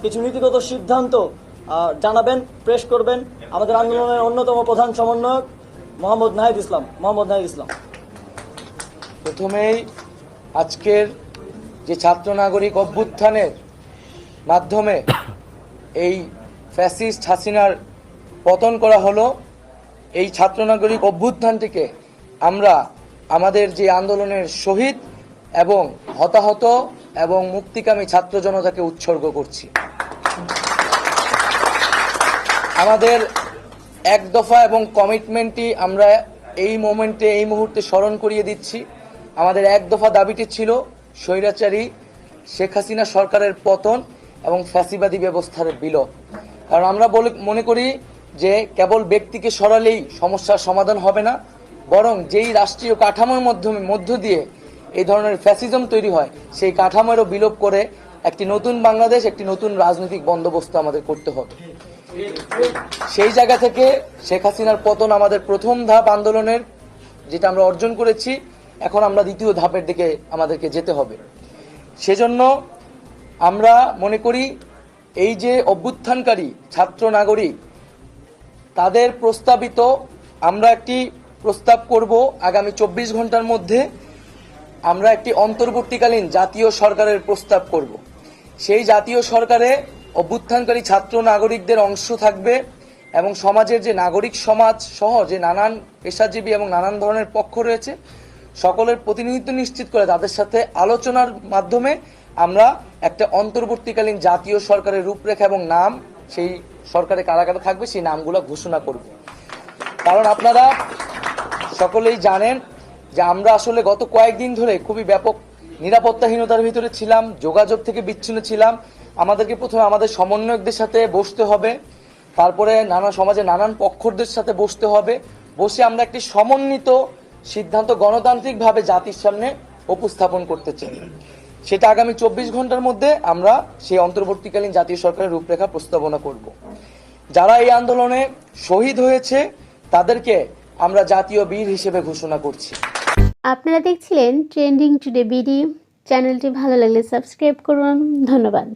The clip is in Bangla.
কিছু নীতিগত সিদ্ধান্ত জানাবেন, পেশ করবেন আমাদের আন্দোলনের অন্যতম প্রধান সমন্বয়ক মোহাম্মদ নাহিদ ইসলাম। প্রথমেই আজকের যে ছাত্র নাগরিক অভ্যুত্থানের মাধ্যমে এই ফ্যাসিস্ট হাসিনার পতন করা হলো, এই ছাত্র নাগরিক অভ্যুত্থানটিকে আমরা আমাদের যে আন্দোলনের শহীদ এবং হতাহত এবং মুক্তিকামী ছাত্র জনতাকে উৎসর্গ করছি। আমাদের এক দফা এবং কমিটমেন্টটি আমরা এই মুহূর্তে স্মরণ করিয়ে দিচ্ছি। আমাদের এক দফা দাবিটি ছিল স্বৈরাচারী শেখ হাসিনা সরকারের পতন এবং ফ্যাসিবাদী ব্যবস্থার বিলোপ। কারণ আমরা মনে করি যে কেবল ব্যক্তিকে সরালেই সমস্যার সমাধান হবে না, বরং যেই রাষ্ট্রীয় কাঠামোর মধ্য দিয়ে এই ধরনের ফ্যাসিজম তৈরি হয়, সেই কাঠামোরও বিলোপ করে একটি নতুন বাংলাদেশ, একটি নতুন রাজনৈতিক বন্দোবস্ত আমাদের করতে হবে। সেই জায়গা থেকে শেখ হাসিনার পতন আমাদের প্রথম ধাপ আন্দোলনের, যেটা আমরা অর্জন করেছি। এখন আমরা দ্বিতীয় ধাপের দিকে আমাদেরকে যেতে হবে। সেজন্য আমরা মনে করি এই যে অভ্যুত্থানকারী ছাত্র নাগরিক, তাদের প্রস্তাবিত আমরা একটি প্রস্তাব করব আগামী 24 ঘন্টার মধ্যে আমরা একটি অন্তর্বর্তীকালীন জাতীয় সরকারের প্রস্তাব করব। সেই জাতীয় সরকারে অভ্যুত্থানকারী ছাত্র নাগরিকদের অংশ থাকবে এবং সমাজের যে নাগরিক সমাজ সহ যে নানান পেশাজীবী এবং নানান ধরনের পক্ষ রয়েছে, সকলের প্রতিনিধিত্ব নিশ্চিত করে তাদের সাথে আলোচনার মাধ্যমে আমরা একটা অন্তর্বর্তীকালীন জাতীয় সরকারের রূপরেখা এবং নাম, সেই সরকারে কারা কারা থাকবে সেই নামগুলো ঘোষণা করব। কারণ আপনারা সকলেই জানেন যে আমরা আসলে গত কয়েকদিন ধরে খুবই ব্যাপক নিরাপত্তাহীনতার ভিতরে ছিলাম, যোগাযোগ থেকে বিচ্ছিন্ন ছিলাম। আমাদেরকে প্রথমে আমাদের সমন্বয়কদের সাথে বসতে হবে, তারপরে সমাজের নানান পক্ষদের সাথে বসতে হবে। বসে আমরা একটি সমন্বিত সিদ্ধান্ত গণতান্ত্রিকভাবে জাতির সামনে উপস্থাপন করতে চাই। সেটা আগামী 24 ঘন্টার মধ্যে আমরা সেই অন্তর্বর্তীকালীন জাতীয় সরকারের রূপরেখা প্রস্তাবনা করব। যারা এই আন্দোলনে শহীদ হয়েছে তাদেরকে আমরা জাতীয় বীর হিসেবে ঘোষণা করছি। আপনারা দেখছিলেন ট্রেন্ডিং টুডে বিডি। চ্যানেলটি ভালো লাগলে সাবস্ক্রাইব করুন। ধন্যবাদ।